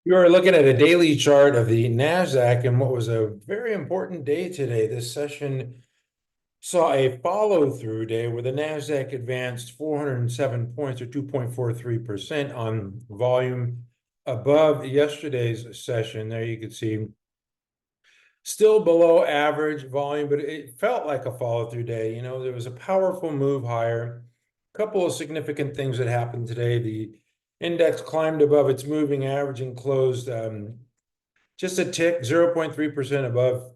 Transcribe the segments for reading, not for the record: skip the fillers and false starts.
We were looking at a daily chart of the Nasdaq and what was a very important day today. This session saw a follow-through day where the Nasdaq advanced 407 points or 2.43% on volume above yesterday's session. There you can see still below average volume, but it felt like a follow-through day. There was a powerful move higher. A couple of significant things that happened today. The index climbed above its moving average and closed just a tick, 0.3% above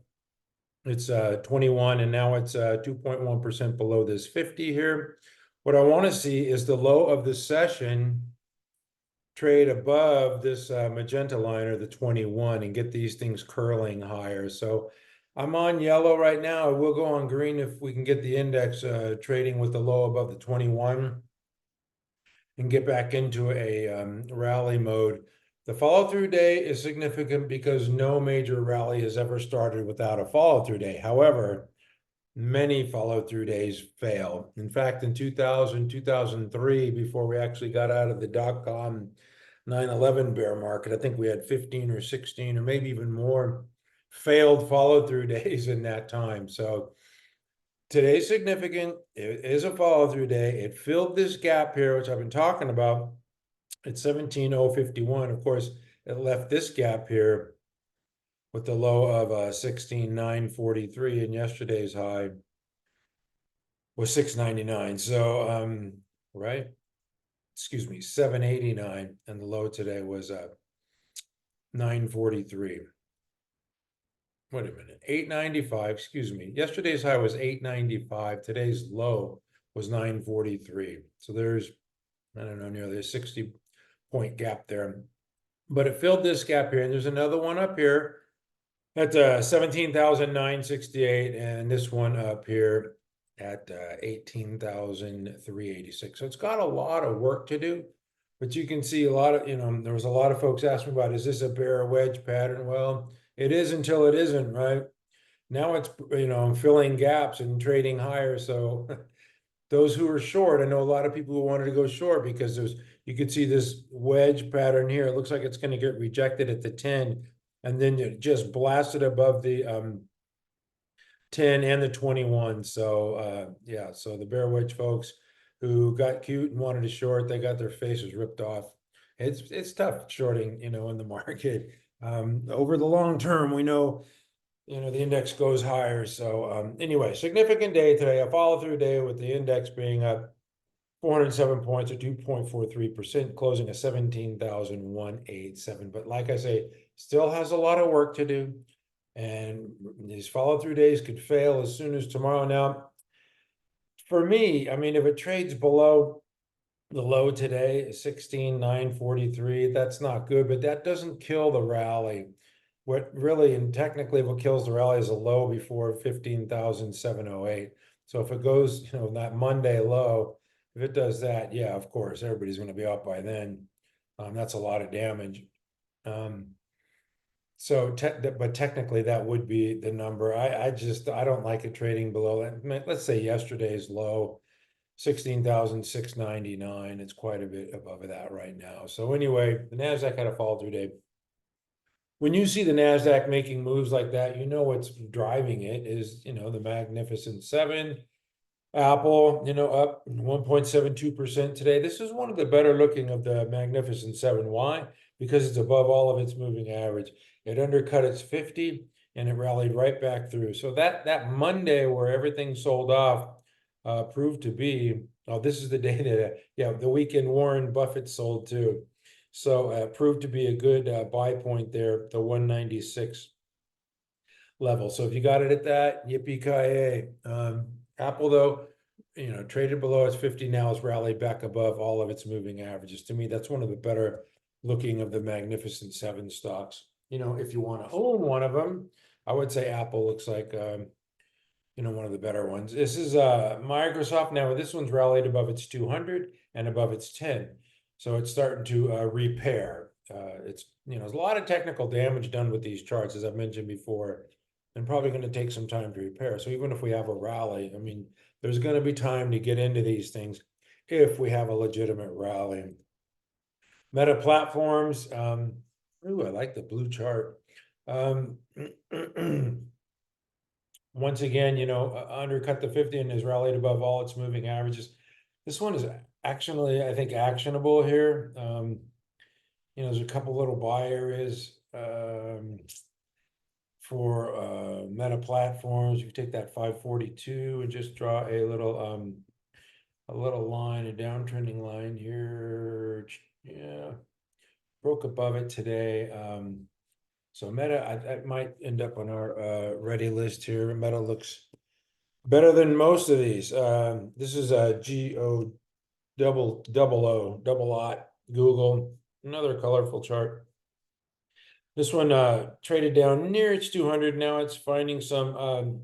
its 21, and now it's 2.1% below this 50 here. What I want to see is the low of the session trade above this magenta line or the 21 and get these things curling higher. So I'm on yellow right now. We'll go on green if we can get the index trading with the low above the 21 and get back into a rally mode. The follow-through day is significant because no major rally has ever started without a follow-through day. However, many follow-through days fail. In fact, in 2000, 2003, before we actually got out of the dot-com 9/11 bear market, I think we had 15 or 16 or maybe even more failed follow-through days in that time. So today's significant. It is a follow-through day. It filled this gap here, which I've been talking about. It's 17,051. Of course, it left this gap here with the low of 16,943, and yesterday's high was 699. So right, excuse me, 789, and the low today was 943. Wait a minute, 895, excuse me. Yesterday's high was 895. Today's low was 943. So there's, I don't know, nearly a 60-point gap there. But it filled this gap here, and there's another one up here at 17,968, and this one up here at 18,386. So it's got a lot of work to do, but you can see a lot of, there was a lot of folks asking about, is this a bear wedge pattern? Well, it is until it isn't, right? Now it's, filling gaps and trading higher. So those who are short, I know a lot of people who wanted to go short because you could see this wedge pattern here. It looks like it's going to get rejected at the 10, and then it just blasted above the 10 and the 21. So yeah, so the bear wedge folks who got cute and wanted to short, they got their faces ripped off. It's tough shorting, in the market. Over the long term, we know, the index goes higher. So anyway, significant day today, a follow-through day with the index being up 407 points or 2.43%, closing at 17,187. But like I say, still has a lot of work to do. And these follow-through days could fail as soon as tomorrow. Now, for me, I mean, if it trades below the low today, 16,943, that's not good, but that doesn't kill the rally. What really and technically what kills the rally is a low before 15,708. So if it goes, that Monday low, if it does that, yeah, of course, everybody's going to be up by then. That's a lot of damage. So, but technically that would be the number. I don't like it trading below that. Let's say yesterday's low, 16,699. It's quite a bit above that right now. So anyway, the Nasdaq had a fall through day. When you see the Nasdaq making moves like that, what's driving it is, the Magnificent Seven. Apple, up 1.72% today. This is one of the better looking of the Magnificent Seven. Why? Because it's above all of its moving average. It undercut its 50 and it rallied right back through. So that Monday where everything sold off proved to be, this is the day that, the weekend Warren Buffett sold too. So proved to be a good buy point there, the 196 level. So if you got it at that, yippee-ki-yay. Apple, though, traded below its 50 now, has rallied back above all of its moving averages. To me, that's one of the better looking of the Magnificent Seven stocks. If you want to own one of them, I would say Apple looks like, one of the better ones. This is Microsoft. Now, this one's rallied above its 200 and above its 10. So it's starting to repair. It's, there's a lot of technical damage done with these charts, as I've mentioned before, and probably going to take some time to repair. So even if we have a rally, I mean, there's going to be time to get into these things if we have a legitimate rally. Meta Platforms, Ooh, I like the blue chart. Once again, undercut the 50 and has rallied above all its moving averages. This one is actually, I think, actionable here. There's a couple little buy areas for meta platforms. You can take that 542 and just draw a little line, a downtrending line here. Yeah, broke above it today. So Meta, I might end up on our ready list here. Meta looks better than most of these. This is a GO double OT Google, another colorful chart. This one traded down near its 200. Now it's finding some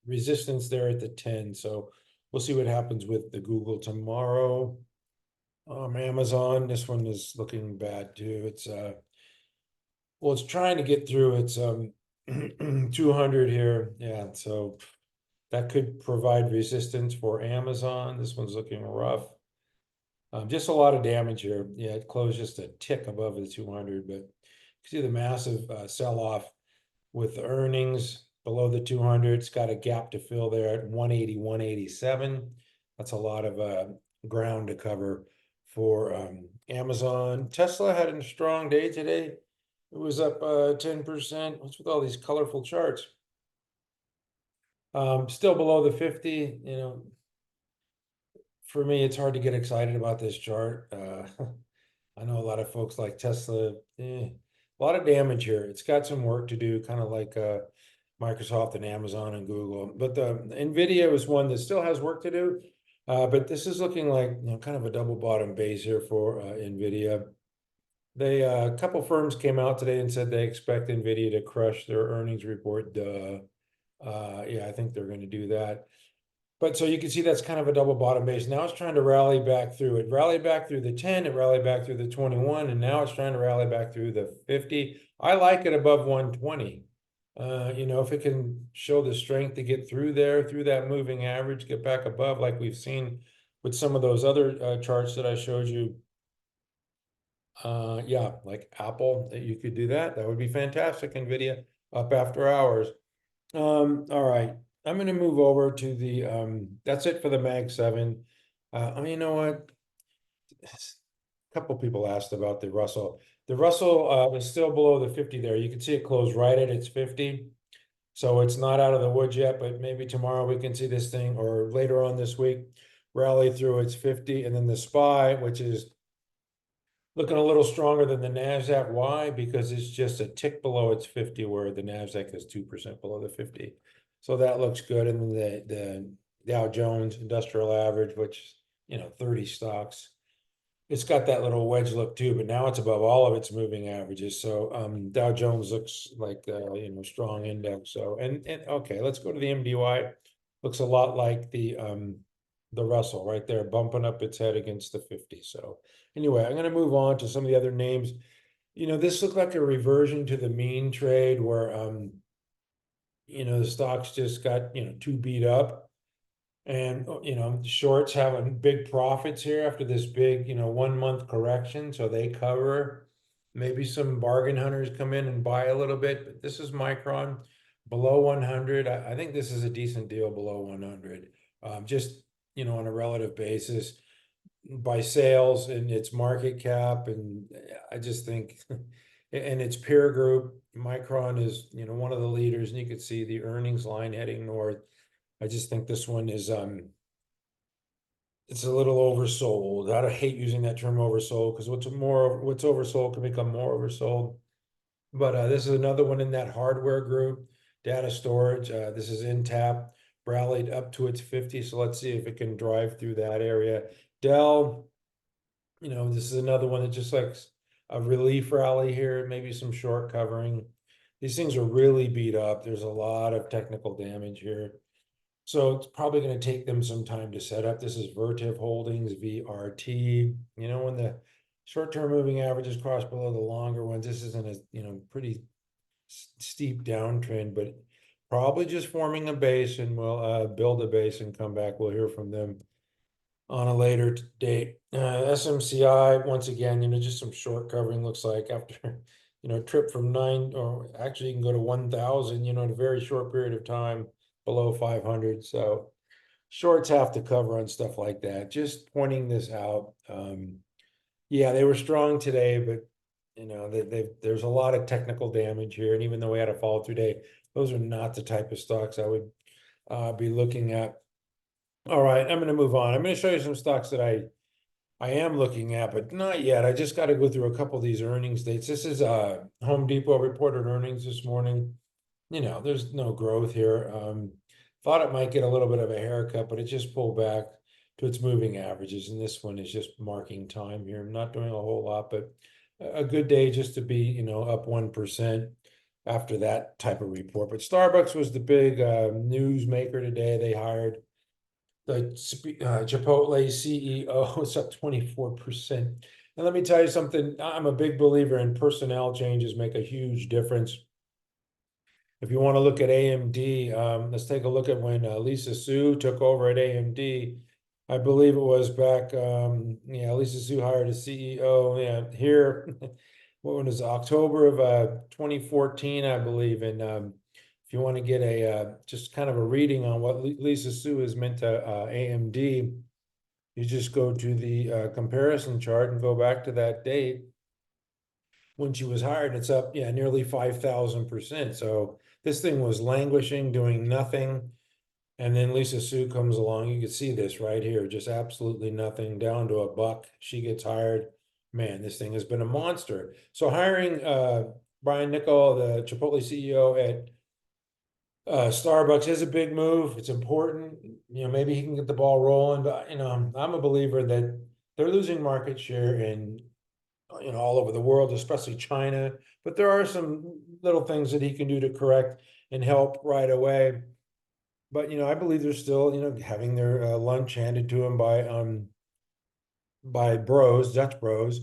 resistance there at the 10. So we'll see what happens with the Google tomorrow. Amazon, this one is looking bad too. It's well, it's trying to get through its 200 here. Yeah, so that could provide resistance for Amazon. This one's looking rough. Just a lot of damage here. Yeah, it closed just a tick above the 200, but you see the massive sell-off with the earnings below the 200. It's got a gap to fill there at 180, 187. That's a lot of ground to cover for Amazon. Tesla had a strong day today. It was up 10%. What's with all these colorful charts? Still below the 50. For me, it's hard to get excited about this chart. I know a lot of folks like Tesla. A lot of damage here. It's got some work to do, kind of like Microsoft and Amazon and Google. But the NVDA was one that still has work to do. But this is looking like kind of a double bottom base here for NVIDIA. They a couple firms came out today and said they expect NVIDIA to crush their earnings report. Yeah, I think they're going to do that. But so you can see that's kind of a double bottom base. Now it's trying to rally back through. It rallied back through the 10, it rallied back through the 21, and now it's trying to rally back through the 50. I like it above 120. If it can show the strength to get through there, through that moving average, get back above like we've seen with some of those other charts that I showed you. Yeah, like Apple, that you could do that. That would be fantastic. NVIDIA up after hours. All right. I'm going to move over to the that's it for the Mag 7. You know what? A couple people asked about the Russell. The Russell is still below the 50 there. You can see it closed right at its 50. So it's not out of the woods yet, but maybe tomorrow we can see this thing, or later on this week, rally through its 50. And then the SPY, which is looking a little stronger than the Nasdaq. Why? Because it's just a tick below its 50, where the Nasdaq is 2% below the 50. So that looks good. And then the Dow Jones Industrial Average, which 30 stocks, it's got that little wedge look too, but now it's above all of its moving averages. So Dow Jones looks like strong index. So and okay, let's go to the MDY. Looks a lot like the Russell right there, bumping up its head against the 50. So anyway, I'm going to move on to some of the other names. This looked like a reversion to the mean trade where the stocks just got too beat up. And the shorts having big profits here after this big 1 month correction, so they cover. Maybe some bargain hunters come in and buy a little bit, but this is Micron below 100. I think this is a decent deal below 100, just on a relative basis by sales and its market cap. And I just think and its peer group, Micron is one of the leaders, and you can see the earnings line heading north. I just think this one is it's a little oversold. I hate using that term oversold, because what's oversold can become more oversold. But this is another one in that hardware group, data storage. This is NTAP, rallied up to its 50. So let's see if it can drive through that area. DELL, this is another one that just like a relief rally here, maybe some short covering. These things are really beat up. There's a lot of technical damage here. So it's probably going to take them some time to set up. This is Vertiv Holdings, VRT. When the short-term moving averages cross below the longer ones, this isn't a pretty steep downtrend, but probably just forming a base, and we'll build a base and come back. We'll hear from them on a later date. SMCI, once again, just some short covering, looks like, after trip from 9, or actually you can go to 1,000, in a very short period of time below 500. So shorts have to cover on stuff like that. Just pointing this out. Yeah, they were strong today, but there's a lot of technical damage here. And even though we had a fall through day, those are not the type of stocks I would be looking at. All right, I'm going to move on. I'm going to show you some stocks that I am looking at, but not yet. I just got to go through a couple of these earnings dates. This is Home Depot reported earnings this morning. There's no growth here. Thought it might get a little bit of a haircut, but it just pulled back to its moving averages. And this one is just marking time here. I'm not doing a whole lot, but a good day just to be, up 1% after that type of report. But Starbucks was the big news maker today. They hired the Chipotle CEO. It's up 24%. And let me tell you something, I'm a big believer in personnel changes make a huge difference. If you want to look at AMD, let's take a look at when Lisa Su took over at AMD. I believe it was back, Lisa Su hired a CEO, here, what was it, October of 2014, I believe. And if you want to get a just kind of a reading on what Lisa Su has meant to AMD, you just go to the comparison chart and go back to that date when she was hired. It's up, nearly 5,000%. So this thing was languishing, doing nothing. And then Lisa Su comes along. You can see this right here, just absolutely nothing, down to $1. She gets hired. Man, this thing has been a monster. So hiring Brian Niccol, the Chipotle CEO at Starbucks, is a big move. It's important. Maybe he can get the ball rolling, but I'm a believer that they're losing market share in all over the world, especially China. But there are some little things that he can do to correct and help right away. But I believe they're still having their lunch handed to them by bros, Dutch bros.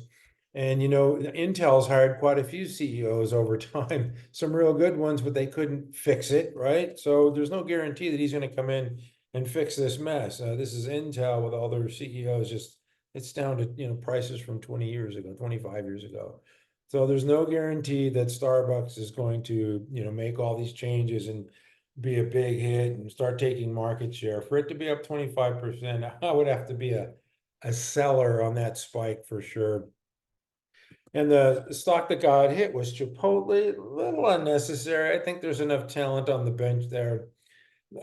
And Intel's hired quite a few CEOs over time, some real good ones, but they couldn't fix it, right? So there's no guarantee that he's going to come in and fix this mess. This is Intel with all their CEOs. Just it's down to prices from 20 years ago, 25 years ago. So there's no guarantee that Starbucks is going to make all these changes and be a big hit and start taking market share. For it to be up 25%, I would have to be a seller on that spike for sure. And the stock that got hit was Chipotle. A little unnecessary. I think there's enough talent on the bench there.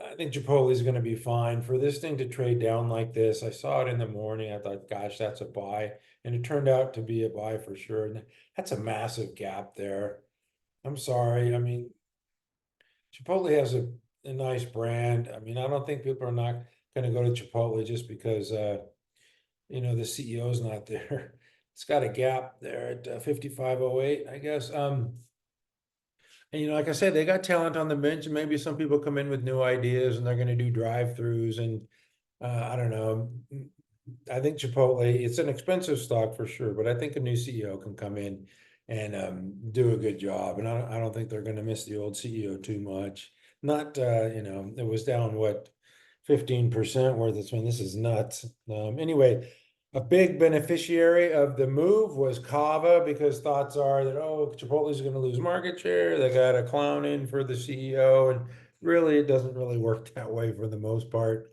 I think Chipotle is going to be fine. For this thing to trade down like this, I saw it in the morning. I thought, gosh, that's a buy. And it turned out to be a buy for sure. And that's a massive gap there. I'm sorry. I mean, Chipotle has a nice brand. I mean, I don't think people are not going to go to Chipotle just because the CEO's not there. It's got a gap there at 5508, I guess. And like I said, they got talent on the bench, and maybe some people come in with new ideas and they're going to do drive-throughs, and I don't know. I think Chipotle, it's an expensive stock for sure, but I think a new CEO can come in and do a good job. And I don't think they're going to miss the old CEO too much. Not, it was down, what, 15% worth of swing. This is nuts. Anyway, a big beneficiary of the move was CAVA, because thoughts are that, Chipotle is going to lose market share. They got a clown in for the CEO, and really, it doesn't really work that way for the most part.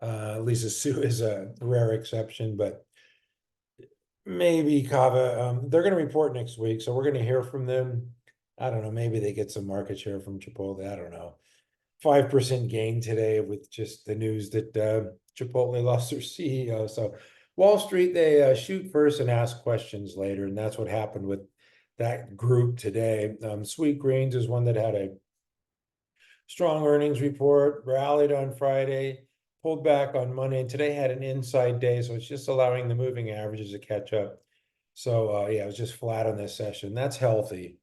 Lisa Su is a rare exception, but maybe CAVA, they're going to report next week, so we're going to hear from them. I don't know, maybe they get some market share from Chipotle. I don't know. 5% gain today with just the news that Chipotle lost their CEO. So Wall Street, they shoot first and ask questions later, and that's what happened with that group today. Sweet Greens is one that had a strong earnings report, rallied on Friday, pulled back on Monday, and today had an inside day, so it's just allowing the moving averages to catch up. So it was just flat on this session. That's healthy.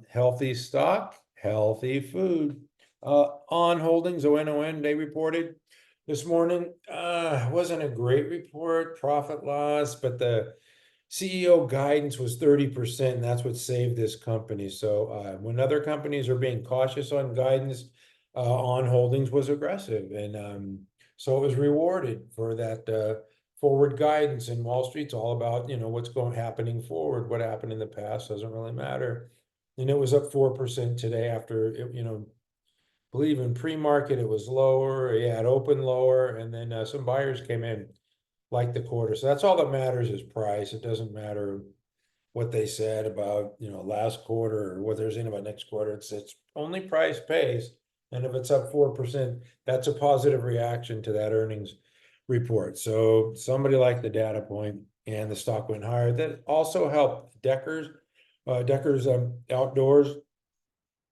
Healthy stock, healthy food. On Holdings, ONON, they reported this morning. Wasn't a great report, profit loss, but the CEO guidance was 30%, and that's what saved this company. So when other companies are being cautious on guidance, On Holdings was aggressive, and so it was rewarded for that forward guidance, and Wall Street's all about, what's happening forward. What happened in the past doesn't really matter. And it was up 4% today after it, believe in pre-market it was lower. Yeah, it opened lower, and then some buyers came in like the quarter. So that's all that matters is price. It doesn't matter what they said about, last quarter or what they're saying about next quarter. It's only price pays. And if it's up 4%, that's a positive reaction to that earnings report. So somebody liked the data point and the stock went higher. That also helped Deckers. Deckers Outdoors.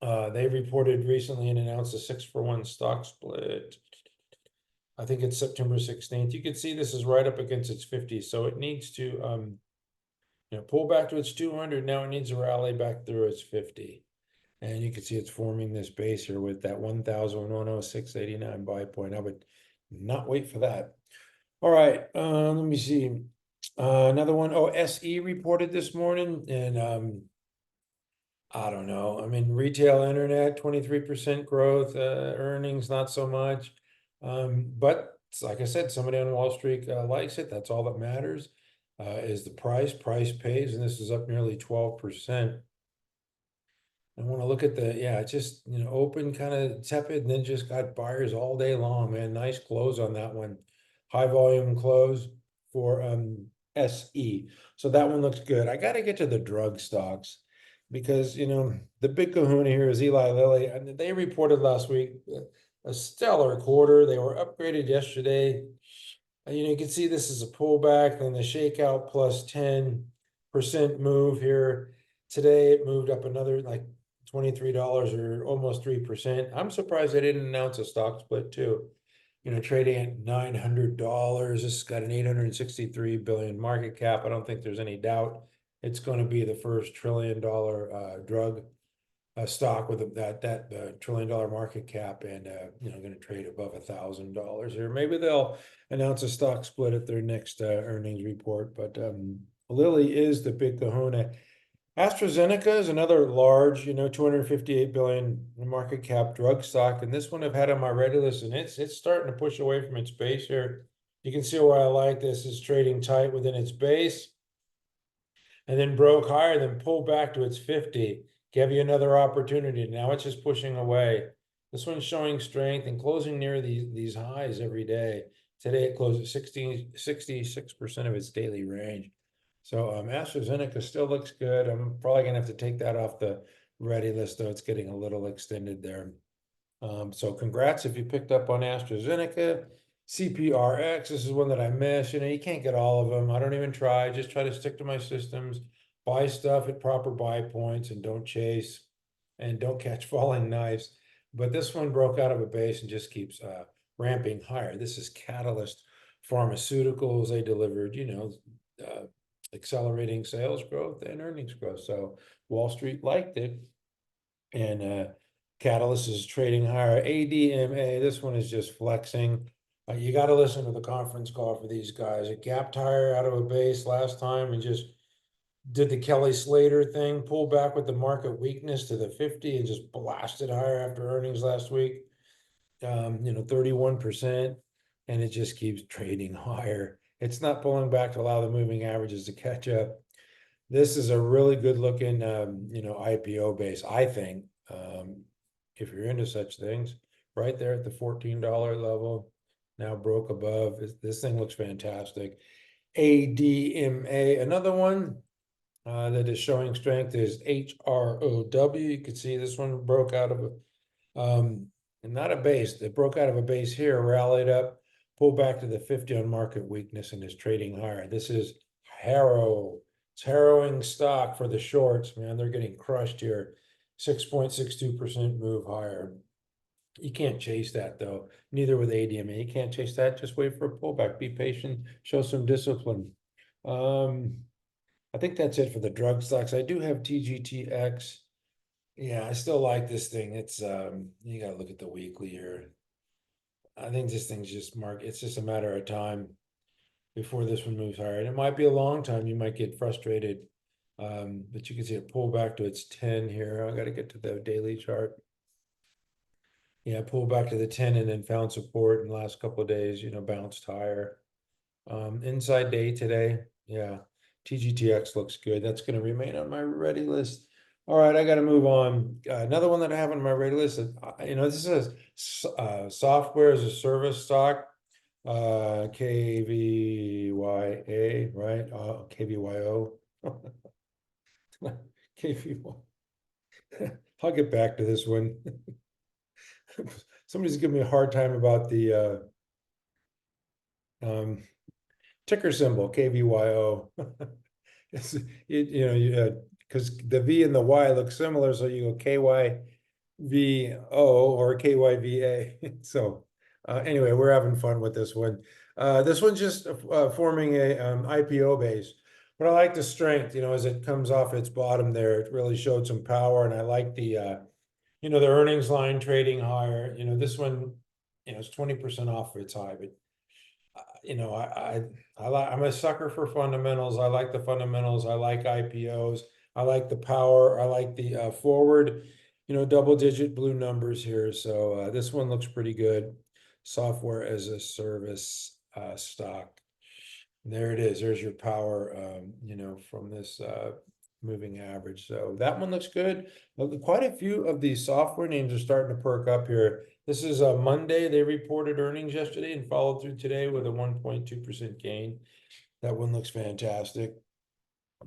They reported recently and announced a 6-for-1 stock split. I think it's September 16th. You can see this is right up against its 50, so it needs to pull back to its 200. Now it needs to rally back through its 50. And you can see it's forming this base here with that 1,106.89 buy point. I would not wait for that. All right, let me see. Another one. Oh, SE reported this morning, and I don't know. I mean, retail internet, 23% growth, earnings, not so much. But like I said, somebody on Wall Street likes it. That's all that matters, is the price. Price pays, and this is up nearly 12%. I want to look at yeah, it just, open kind of tepid and then just got buyers all day long, man. Nice close on that one. High volume close for SE. So that one looks good. I got to get to the drug stocks because, the big kahuna here is Eli Lilly. And they reported last week a stellar quarter. They were upgraded yesterday. You can see this is a pullback, then the shakeout plus 10% move here. Today it moved up another like $23 or almost 3%. I'm surprised they didn't announce a stock split too. Trading at $900. This has got an 863 billion market cap. I don't think there's any doubt it's going to be the first $1 trillion drug stock with that $1 trillion market cap, and going to trade above $1,000 here. Maybe they'll announce a stock split at their next earnings report. But Lilly is the big kahuna. AstraZeneca is another large, 258 billion market cap drug stock, and this one I've had on my ready list, and it's starting to push away from its base here. You can see why I like this. Is trading tight within its base, and then broke higher, then pulled back to its 50. Give you another opportunity. Now it's just pushing away. This one's showing strength and closing near these highs every day. Today it closed at 66% of its daily range. So AstraZeneca still looks good. I'm probably gonna have to take that off the ready list, though. It's getting a little extended there. So congrats if you picked up on AstraZeneca. SPRX, this is one that I missed. You can't get all of them. I don't even try. Just try to stick to my systems, buy stuff at proper buy points, and don't chase and don't catch falling knives. But this one broke out of a base and just keeps ramping higher. This is Catalyst Pharmaceuticals. They delivered, accelerating sales growth and earnings growth. So Wall Street liked it. And Catalyst is trading higher. ADMA, this one is just flexing. You got to listen to the conference call for these guys. It gapped higher out of a base last time and just did the Kelly Slater thing, pulled back with the market weakness to the 50 and just blasted higher after earnings last week. 31%, and it just keeps trading higher. It's not pulling back to allow the moving averages to catch up. This is a really good looking, IPO base, I think, if you're into such things, right there at the $14 level. Now broke above. This thing looks fantastic. ADMA, another one that is showing strength is HROW. You can see this one broke out of and not a base. It broke out of a base here, rallied up, pulled back to the 50 on market weakness, and is trading higher. This is HROW. It's harrowing stock for the shorts, man. They're getting crushed here. 6.62% move higher. You can't chase that, though. Neither with ADMA. You can't chase that. Just wait for a pullback. Be patient. Show some discipline. I think that's it for the drug stocks. I do have TGTX. Yeah, I still like this thing. It's you gotta look at the weekly here. I think this thing's just it's just a matter of time before this one moves higher. And it might be a long time. You might get frustrated. But you can see it pull back to its 10 here. I gotta get to the daily chart. Yeah, pull back to the 10 and then found support in the last couple of days, bounced higher. Inside day today, yeah. TGTX looks good. That's gonna remain on my ready list. All right, I gotta move on. Another one that I have on my ready list is, this is a software as a service stock. KVYA, right? KVYO. KVY. I'll get back to this one. Somebody's giving me a hard time about the ticker symbol KVYO. It's, because the V and the Y look similar, so you go KYVO or KYVA. So anyway, we're having fun with this one. This one's just forming a IPO base. But I like the strength, as it comes off its bottom there, it really showed some power, and I like the earnings line trading higher. This one, it's 20% off its high, but I'm a sucker for fundamentals. I like the fundamentals. I like IPOs. I like the power. I like the forward, double-digit blue numbers here. So this one looks pretty good. Software as a service stock. There it is. There's your power, from this moving average. So that one looks good. Quite a few of these software names are starting to perk up here. This is a Monday. They reported earnings yesterday and followed through today with a 1.2% gain. That one looks fantastic.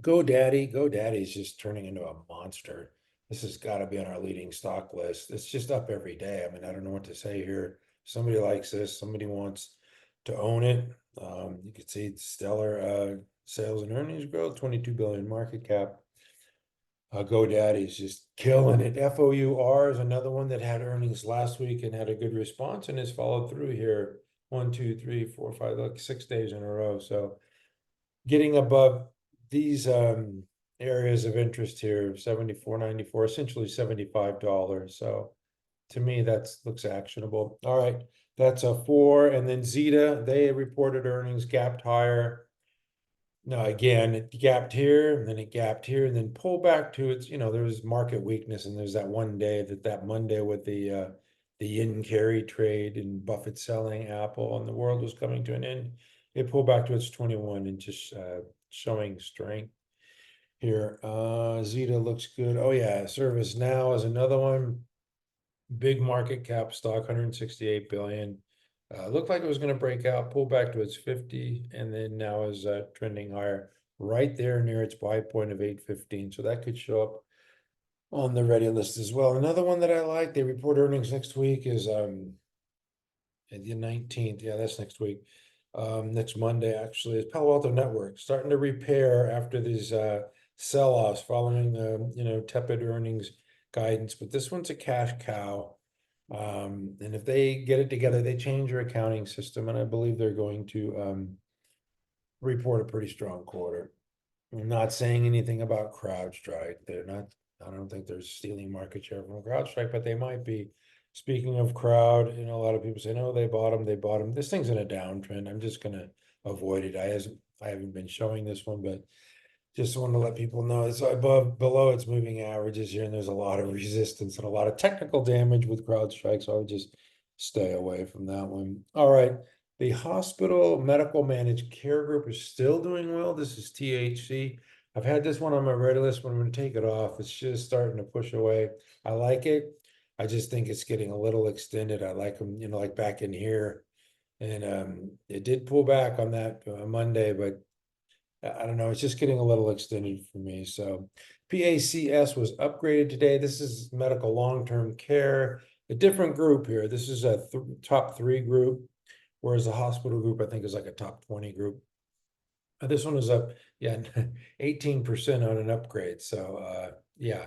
GoDaddy is just turning into a monster. This has got to be on our leading stock list. It's just up every day. I mean, I don't know what to say here. Somebody likes this. Somebody wants to own it. You can see stellar sales and earnings growth, 22 billion market cap. GoDaddy's just killing it. FOUR is another one that had earnings last week and had a good response and has followed through here 1, 2, 3, 4, 5, like 6 days in a row. So getting above these areas of interest here, 74.94, essentially $75. So to me, that looks actionable. All right, that's a 4. And then ZETA, they reported earnings gapped higher. No, again, it gapped here, and then it gapped here, and then pulled back to its, there's market weakness, and there's that one day that Monday with the yen carry trade and Buffett selling Apple, and the world was coming to an end. It pulled back to its 21 and just showing strength here. ZETA looks good. Oh yeah, ServiceNow is another one. Big market cap stock, 168 billion. Looked like it was going to break out, pull back to its 50, and then now is trending higher right there near its buy point of 815. So that could show up on the ready list as well. Another one that I like, they report earnings next week, is the 19th. Yeah, that's next week. Next Monday, actually, is Palo Alto Networks starting to repair after these sell-offs following tepid earnings guidance. But this one's a cash cow. And if they get it together, they change their accounting system, and I believe they're going to report a pretty strong quarter. I'm not saying anything about CrowdStrike. They're not, I don't think they're stealing market share from CrowdStrike, but they might be. Speaking of Crowd, a lot of people say, no, they bought them. This thing's in a downtrend. I'm just gonna avoid it. I haven't been showing this one, but just want to let people know it's below its moving averages here, and there's a lot of resistance and a lot of technical damage with CrowdStrike, so I would just stay away from that one. All right, the hospital medical managed care group is still doing well. This is THC. I've had this one on my ready list, but I'm going to take it off. It's just starting to push away. I like it. I just think it's getting a little extended. I like them, like back in here, and it did pull back on that Monday, but I don't know, it's just getting a little extended for me. So PACS was upgraded today. This is medical long-term care, a different group here. This is a top 3 group, whereas the hospital group, I think, is like a top 20 group. This one is up, yeah, 18% on an upgrade. So yeah,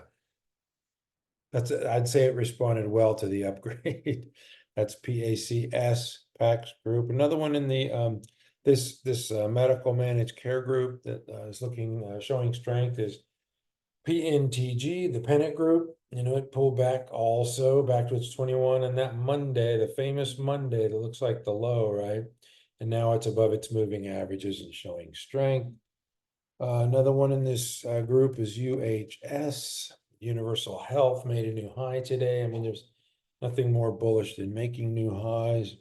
I'd say it responded well to the upgrade. That's PACS, PACS group. Another one in the this medical managed care group that is showing strength is PNTG, the Pennant Group. It pulled back also back to its 21, and that Monday, the famous Monday, that looks like the low, right? And now it's above its moving averages and showing strength. Another one in this group is UHS, Universal Health, made a new high today. I mean, there's nothing more bullish than making new highs.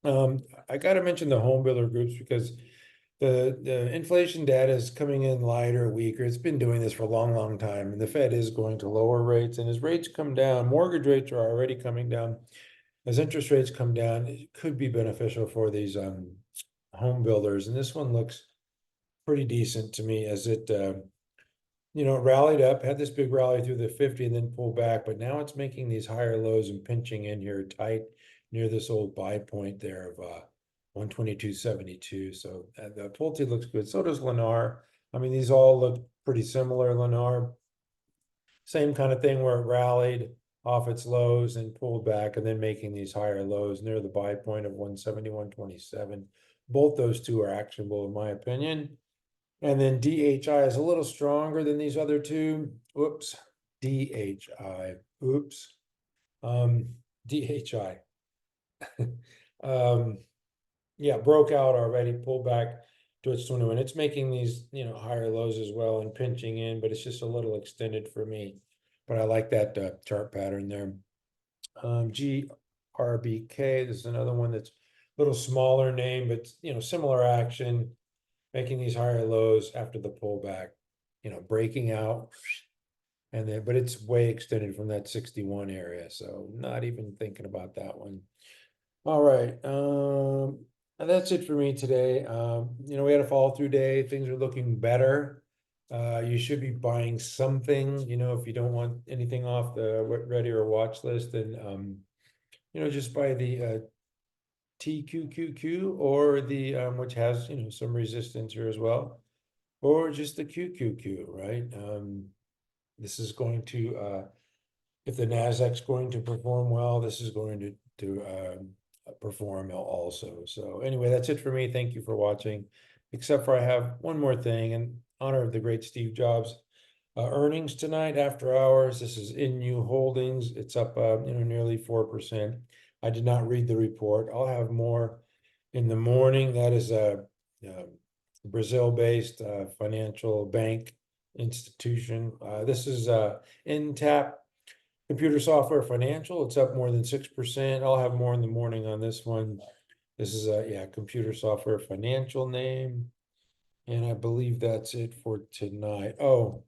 I got to mention the home builder groups because The inflation data is coming in lighter, weaker. It's been doing this for a long, long time. And the Fed is going to lower rates. And as rates come down, mortgage rates are already coming down. As interest rates come down, it could be beneficial for these home builders. And this one looks pretty decent to me as it rallied up, had this big rally through the 50 and then pulled back, but now it's making these higher lows and pinching in here tight near this old buy point there of 122.72. So the Pulte looks good. So does Lennar. I mean, these all look pretty similar. Lennar, same kind of thing where it rallied off its lows and pulled back and then making these higher lows near the buy point of 171.27. Both those two are actionable in my opinion. And then DHI is a little stronger than these other two. Oops, DHI. Oops. DHI. Yeah, broke out already, pulled back to its 21. It's making these, higher lows as well and pinching in, but it's just a little extended for me. But I like that chart pattern there. GRBK, this is another one that's a little smaller name, but similar action, making these higher lows after the pullback, breaking out. And then, but it's way extended from that 61 area. So not even thinking about that one. All right. And that's it for me today. We had a follow through day. Things are looking better. You should be buying something, if you don't want anything off the ready or watch list, then, just buy the TQQQ or the, which has, some resistance here as well, or just the QQQ, right? This is going to, if the Nasdaq's going to perform well, this is going to perform also. So anyway, that's it for me. Thank you for watching, except for I have one more thing in honor of the great Steve Jobs. Earnings tonight after hours. This is NU Holdings. It's up, nearly 4%. I did not read the report. I'll have more in the morning. That is a Brazil-based financial bank institution. This is NTAP, Computer Software Financial. It's up more than 6%. I'll have more in the morning on this one. This is a Computer Software Financial name. And I believe that's it for tonight. Oh,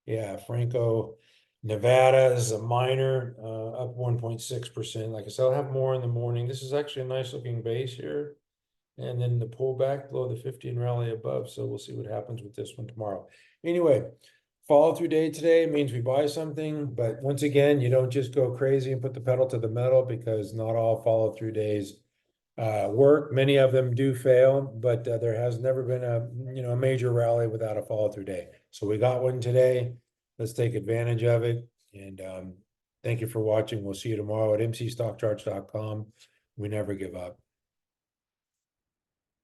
yeah, Franco Nevada is a minor, up 1.6%. Like I said, I'll have more in the morning. This is actually a nice looking base here. And then the pullback below the 50 and rally above. So we'll see what happens with this one tomorrow. Anyway, follow through day today means we buy something. But once again, you don't just go crazy and put the pedal to the metal, because not all follow through days work. Many of them do fail, but there has never been a major rally without a follow through day. So we got one today. Let's take advantage of it. And thank you for watching. We'll see you tomorrow at mcstockcharts.com. We never give up.